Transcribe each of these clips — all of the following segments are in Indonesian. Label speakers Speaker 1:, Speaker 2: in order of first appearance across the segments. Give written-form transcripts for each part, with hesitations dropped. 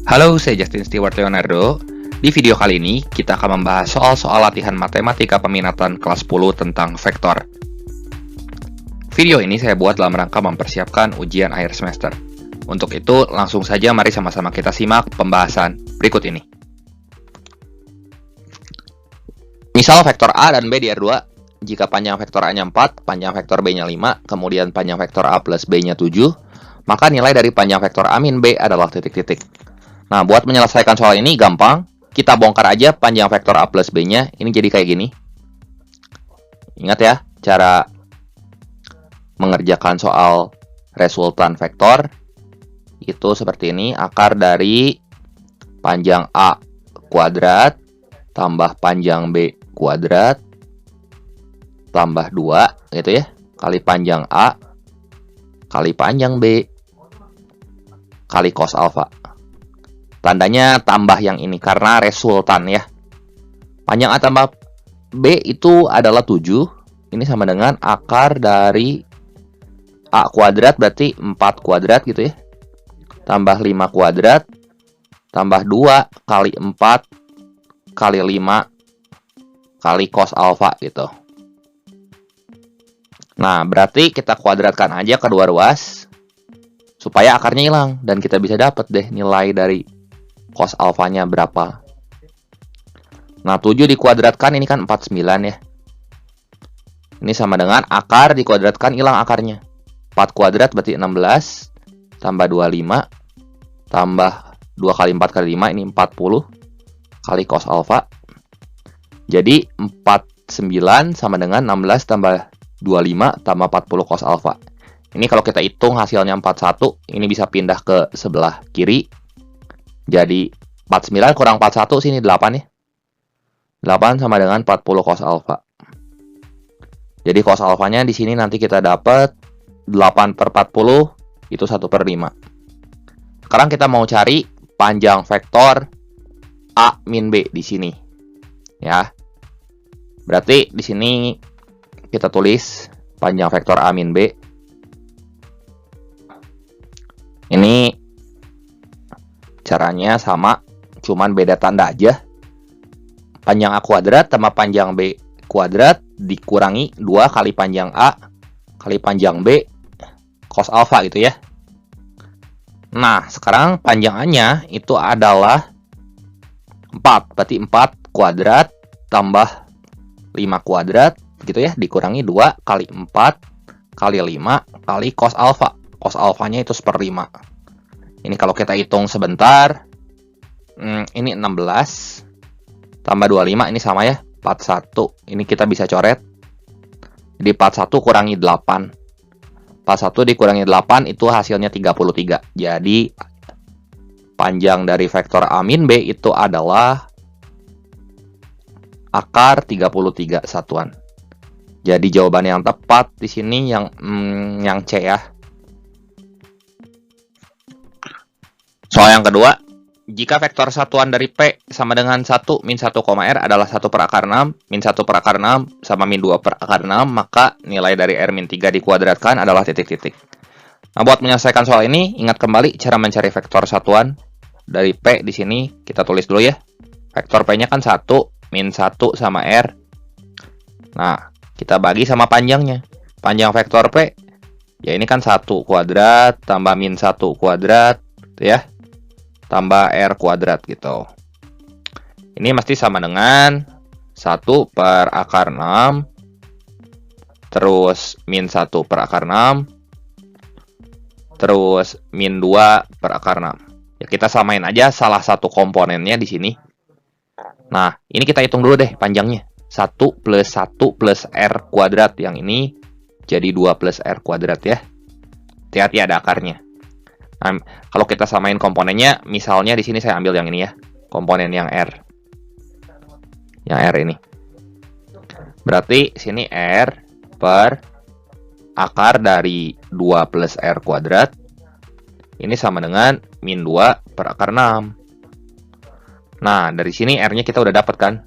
Speaker 1: Halo, saya Justin Stewart Leonardo. Di video kali ini, kita akan membahas soal-soal latihan matematika peminatan kelas 10 tentang vektor. Video ini saya buat dalam rangka mempersiapkan ujian akhir semester. Untuk itu, langsung saja mari sama-sama kita simak pembahasan berikut ini. Misal vektor A dan B di R2, jika panjang vektor A-nya 4, panjang vektor B-nya 5, kemudian panjang vektor A plus B-nya 7, maka nilai dari panjang vektor A min B adalah titik-titik. Nah, buat menyelesaikan soal ini gampang. Kita bongkar aja panjang vektor A plus B-nya. Ini jadi kayak gini. Ingat ya, cara mengerjakan soal resultan vektor. Itu seperti ini. Akar dari panjang A kuadrat tambah panjang B kuadrat tambah 2, gitu ya. Kali panjang A kali panjang B kali cos alfa. Tandanya tambah yang ini karena resultan ya. Panjang A tambah B itu adalah 7. Ini sama dengan akar dari A kuadrat berarti 4 kuadrat gitu ya. Tambah 5 kuadrat. Tambah 2 kali 4 kali 5 kali cos alfa gitu. Nah, berarti kita kuadratkan aja kedua ruas. Supaya akarnya hilang. Dan kita bisa dapat deh nilai dari cos alfanya berapa. Nah, 7 dikuadratkan ini kan 49 ya. Ini sama dengan akar dikuadratkan hilang akarnya. 4 kuadrat berarti 16 tambah 25 tambah 2 kali 4 kali 5 ini 40 kali cos alfa. Jadi 49 sama dengan 16 tambah 25 tambah 40 cos alfa. Ini kalau kita hitung hasilnya 41, ini bisa pindah ke sebelah kiri. Jadi 49 kurang 41 sini 8 ya. 8 sama dengan 40 cos alfa. Jadi cos alfanya di sini nanti kita dapat 8 per 40 itu 1/5. Sekarang kita mau cari panjang vektor A min B di sini. Ya. Berarti di sini kita tulis panjang vektor A min B. Ini caranya sama, cuman beda tanda aja. Panjang A kuadrat tambah panjang B kuadrat dikurangi 2 kali panjang A kali panjang B cos alfa gitu ya. Nah, sekarang panjang A-nya itu adalah 4. Berarti 4 kuadrat tambah 5 kuadrat gitu ya, dikurangi 2 kali 4 kali 5 kali cos alfa. Cos alfanya itu 1/5. Ini kalau kita hitung sebentar, ini 16 tambah 25, ini sama ya, 41. Ini kita bisa coret. Jadi 41 kurangi 8. 41 dikurangi 8 itu hasilnya 33. Jadi panjang dari vektor A min B itu adalah akar 33 satuan. Jadi jawaban yang tepat di sini yang C ya. Soal yang kedua, jika vektor satuan dari P sama dengan 1 min 1, R adalah 1 per akar 6, min 1 per akar 6 sama min 2 per akar 6, maka nilai dari R min 3 dikuadratkan adalah titik-titik. Nah, buat menyelesaikan soal ini, ingat kembali cara mencari vektor satuan dari P di sini. Kita tulis dulu ya. Vektor P-nya kan 1, min 1 sama R. Nah, kita bagi sama panjangnya. Panjang vektor P, ya ini kan 1 kuadrat tambah min 1 kuadrat, ya. Tambah R kuadrat gitu. Ini mesti sama dengan 1 per akar 6. Terus min 1 per akar 6. Terus min 2 per akar 6. Ya, kita samain aja salah satu komponennya di sini. Nah, ini kita hitung dulu deh panjangnya. 1 plus 1 plus R kuadrat. Yang ini jadi 2 plus R kuadrat ya. Hati-hati ada akarnya. Nah, kalau kita samain komponennya, misalnya di sini saya ambil yang ini ya, komponen yang R. Yang R ini. Berarti sini R per akar dari 2 plus R kuadrat. Ini sama dengan min 2 per akar 6. Nah, dari sini R-nya kita udah dapat kan?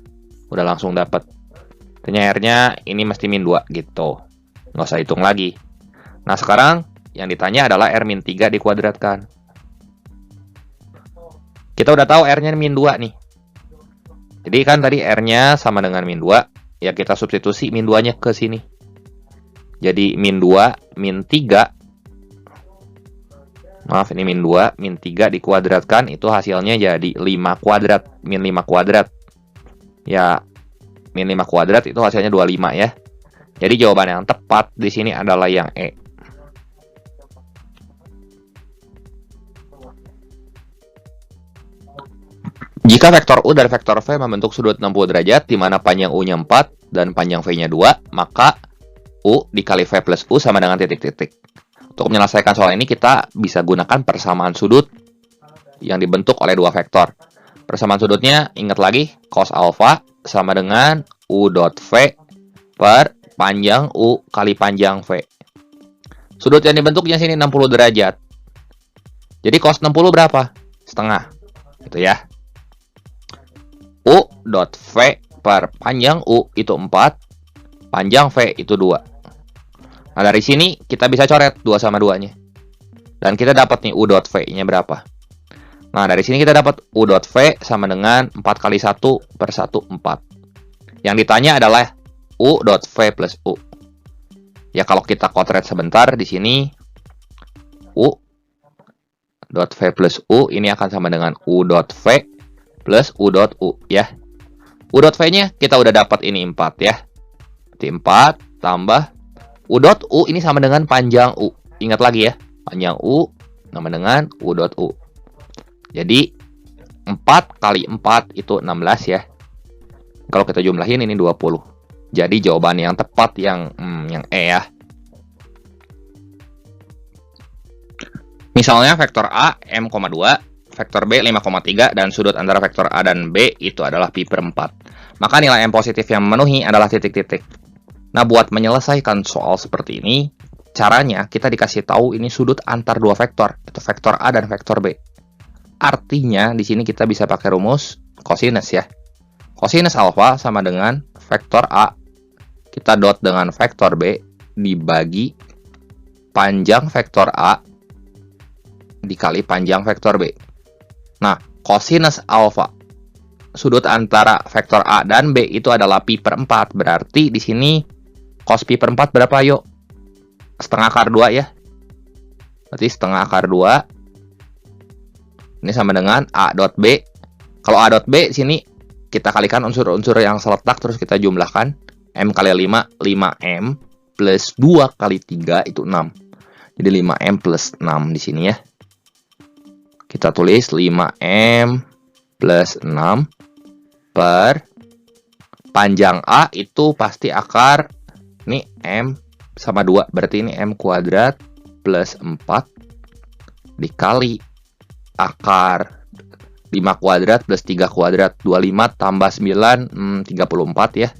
Speaker 1: Udah langsung dapat. Ternyata R-nya ini mesti min 2 gitu. Nggak usah hitung lagi. Nah, sekarang yang ditanya adalah R-3 dikuadratkan. Kita udah tahu R-nya min 2 nih. Jadi kan tadi R-nya sama dengan min 2. Ya kita substitusi min 2-nya ke sini. Jadi min 2, min 3. Maaf, ini min 2, min 3 dikuadratkan. Itu hasilnya jadi 5 kuadrat. Min 5 kuadrat. Ya, min 5 kuadrat itu hasilnya 25 ya. Jadi jawaban yang tepat di sini adalah yang E. Jika vektor U dan vektor V membentuk sudut 60 derajat, di mana panjang U-nya 4 dan panjang V-nya 2, maka U dikali V plus U sama dengan titik-titik. Untuk menyelesaikan soal ini, kita bisa gunakan persamaan sudut yang dibentuk oleh dua vektor. Persamaan sudutnya, ingat lagi, cos alpha sama dengan U dot V per panjang U kali panjang V. Sudut yang dibentuknya sini 60 derajat. Jadi cos 60 berapa? Setengah. Gitu ya. U dot V per panjang U itu 4, panjang V itu 2. Nah, dari sini kita bisa coret 2 sama 2-nya. Dan kita dapat nih U dot V-nya berapa. Nah, dari sini kita dapat U dot V sama dengan 4 kali 1 per 1, 4. Yang ditanya adalah U dot V plus U. Ya, kalau kita kotret sebentar di sini, U dot V plus U ini akan sama dengan U dot V plus U dot U ya. U dot V-nya kita udah dapat ini 4 ya. Berarti 4 tambah U dot U ini sama dengan panjang U. Ingat lagi ya, panjang U sama dengan U dot U. Jadi 4 kali 4 itu 16 ya. Kalau kita jumlahin ini 20. Jadi jawaban yang tepat yang E ya. Misalnya vektor A M,2, vektor B 5,3, dan sudut antara vektor A dan B itu adalah pi per 4. Maka nilai M positif yang memenuhi adalah titik-titik. Nah, buat menyelesaikan soal seperti ini, caranya kita dikasih tahu ini sudut antar dua vektor, itu vektor A dan vektor B. Artinya, di sini kita bisa pakai rumus cosinus ya. Cosinus alfa sama dengan vektor A, kita dot dengan vektor B, dibagi panjang vektor A dikali panjang vektor B. Nah, cosinus alfa sudut antara vektor A dan B itu adalah pi per 4. Berarti di sini cos pi per 4 berapa yuk? Setengah akar 2 ya. Berarti setengah akar 2. Ini sama dengan A dot B. Kalau A dot B sini kita kalikan unsur-unsur yang seletak terus kita jumlahkan. M kali 5, 5M plus 2 kali 3 itu 6. Jadi 5M plus 6 di sini ya. Kita tulis 5M plus 6 per panjang A itu pasti akar, ini M sama 2, berarti ini M kuadrat plus 4 dikali akar 5 kuadrat plus 3 kuadrat, 25 tambah 9, 34 ya.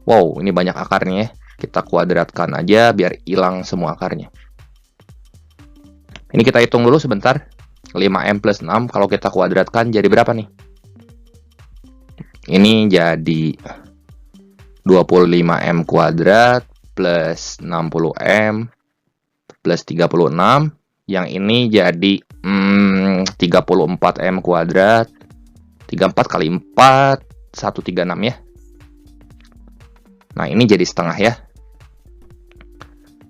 Speaker 1: Wow, ini banyak akarnya ya. Kita kuadratkan aja biar hilang semua akarnya. Ini kita hitung dulu sebentar. 5M plus 6 kalau kita kuadratkan jadi berapa nih? Ini jadi 25M kuadrat plus 60M plus 36. Yang ini jadi 34M kuadrat. 34 kali 4, 136 ya. Nah, ini jadi setengah ya.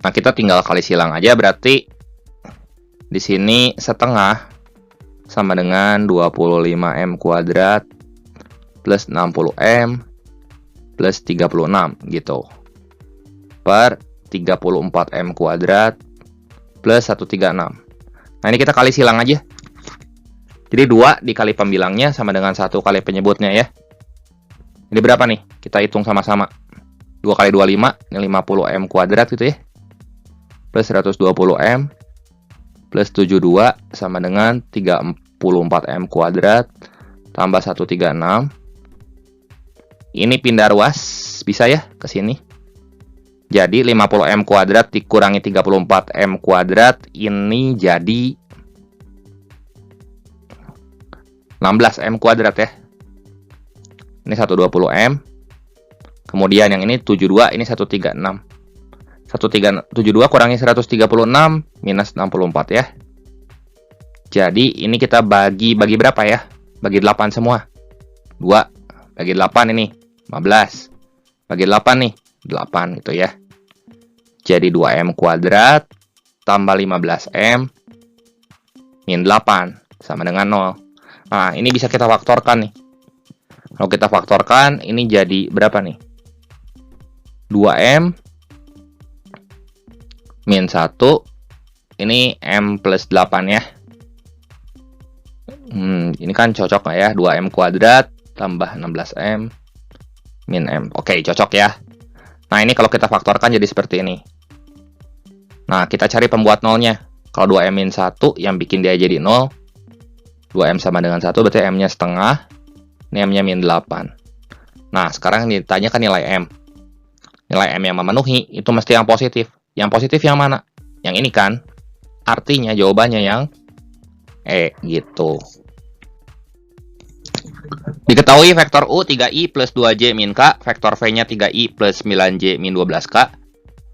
Speaker 1: Nah, kita tinggal kali silang aja, berarti di sini setengah sama dengan 25M kuadrat plus 60M plus 36 gitu. Per 34M kuadrat plus 136. Nah, ini kita kali silang aja. Jadi 2 dikali pembilangnya sama dengan 1 kali penyebutnya ya. Ini berapa nih? Kita hitung sama-sama. 2 kali 25, ini 50M kuadrat gitu ya. Plus 120M plus 72 sama dengan 34M kuadrat tambah 136. Ini pindah ruas, bisa ya ke sini. Jadi 50M kuadrat dikurangi 34M kuadrat, ini jadi 16M kuadrat ya. Ini 120M. Kemudian yang ini 72, ini 136. 72 kurangi 136 minus 64 ya. Jadi ini kita bagi berapa ya? bagi 8 semua. 2 bagi 8 ini 15. Bagi 8 nih 8 gitu ya. Jadi 2M kuadrat tambah 15M min 8 sama dengan 0. Nah, ini bisa kita faktorkan nih. Kalau kita faktorkan, ini jadi berapa nih? 2M min 1. Ini M plus 8 ya. Ini kan cocok nggak ya? 2M kuadrat tambah 16M min M. Oke, cocok ya. Nah, ini kalau kita faktorkan jadi seperti ini. Nah, kita cari pembuat nolnya. Kalau 2M min 1 yang bikin dia jadi 0, 2M sama dengan 1 berarti M-nya setengah. Ini M-nya min 8. Nah, sekarang ditanyakan nilai M. Nilai M yang memenuhi itu mesti yang positif. Yang positif yang mana? Yang ini kan. Artinya jawabannya yang E gitu. Diketahui vektor U 3I plus 2J min K, vektor V-nya 3I plus 9J min 12K.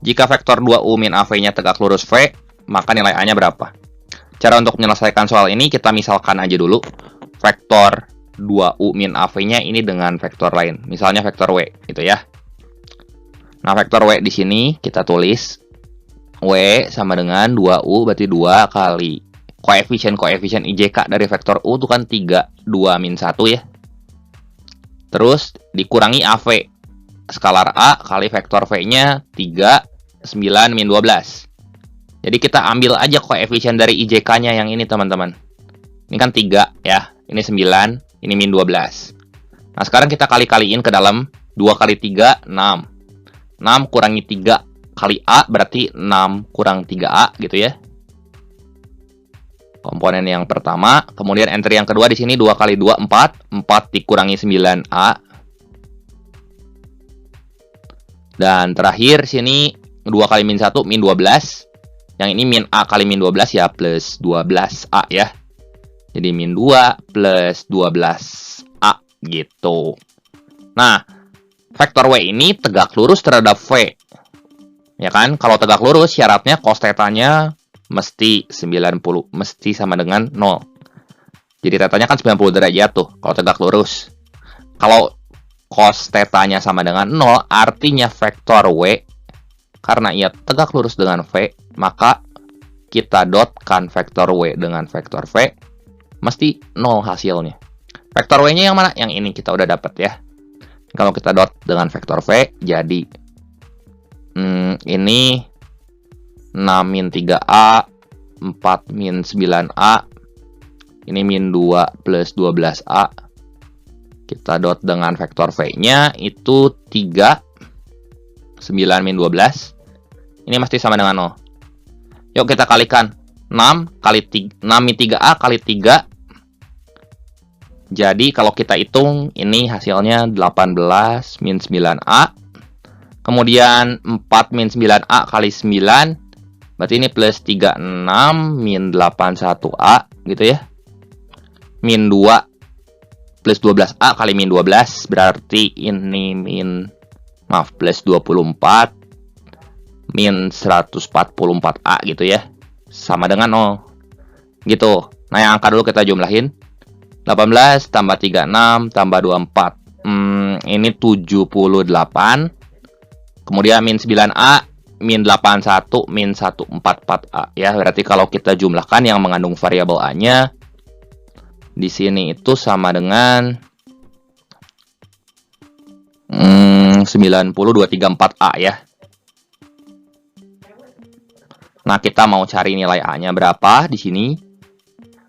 Speaker 1: Jika vektor 2U min AV-nya tegak lurus V, maka nilai A-nya berapa? Cara untuk menyelesaikan soal ini, kita misalkan aja dulu. Vektor 2U min AV-nya ini dengan vektor lain. Misalnya vektor W, gitu ya. Nah, vektor W di sini kita tulis. W sama dengan 2U, berarti 2 kali koefisien IJK dari vektor U itu kan 3, 2 min 1 ya. Terus dikurangi AV. Skalar A kali vektor V-nya 3, 9 min 12. Jadi kita ambil aja koefisien dari IJK-nya yang ini teman-teman. Ini kan 3 ya. Ini 9, ini min 12. Nah sekarang kita kali-kaliin ke dalam. 2 kali 3, 6. 6 kurangi 3 kali A berarti 6 kurang 3A gitu ya. Komponen yang pertama, kemudian entry yang kedua di sini 2 kali 2 4, 4 dikurangi 9A. Dan terakhir sini 2 kali min 1 min 12. Yang ini min A kali min 12 ya plus 12A ya. Jadi min 2 plus 12A gitu. Nah, vektor W ini tegak lurus terhadap V. Ya kan? Kalau tegak lurus syaratnya cos θ-nya mesti 90, mesti sama dengan 0. Jadi θ-nya kan 90 derajat tuh kalau tegak lurus. Kalau cos θ-nya sama dengan 0, artinya vektor W karena ia tegak lurus dengan V, maka kita dotkan vektor W dengan vektor V, mesti 0 hasilnya. Vektor W-nya yang mana? Yang ini kita udah dapat ya. Kalau kita dot dengan vektor V, jadi ini 6 min 3A, 4 min 9A, ini min 2 plus 12A. Kita dot dengan vektor V-nya itu 3, 9 min 12. Ini mesti sama dengan 0. Yuk kita kalikan. 6 min 3A kali 3. Jadi kalau kita hitung, ini hasilnya 18 min 9A. Kemudian 4 min 9A kali 9. Berarti ini plus 36 min 81A gitu ya. Min 2 plus 12A kali min 12. Berarti ini plus 24 min 144A gitu ya. Sama dengan 0. Gitu. Nah yang angka dulu kita jumlahin. 18 tambah 36 tambah 24. Ini 78. Kemudian min 9A, min 81, min 144A. Ya, berarti kalau kita jumlahkan yang mengandung variabel A-nya, di sini itu sama dengan 90234A ya. Nah, kita mau cari nilai A-nya berapa di sini.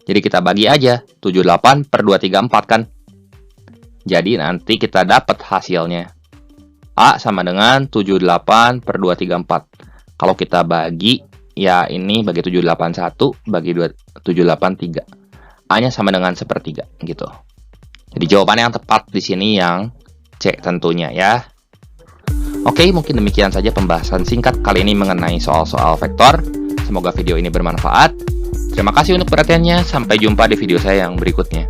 Speaker 1: Jadi kita bagi aja 78 per 234 kan. Jadi nanti kita dapat hasilnya. A sama dengan 78 per 234. Kalau kita bagi, ya ini bagi 781, bagi 783. A-nya sama dengan sepertiga, gitu. Jadi jawaban yang tepat di sini yang C tentunya ya. Oke, mungkin demikian saja pembahasan singkat kali ini mengenai soal-soal vektor. Semoga video ini bermanfaat. Terima kasih untuk perhatiannya. Sampai jumpa di video saya yang berikutnya.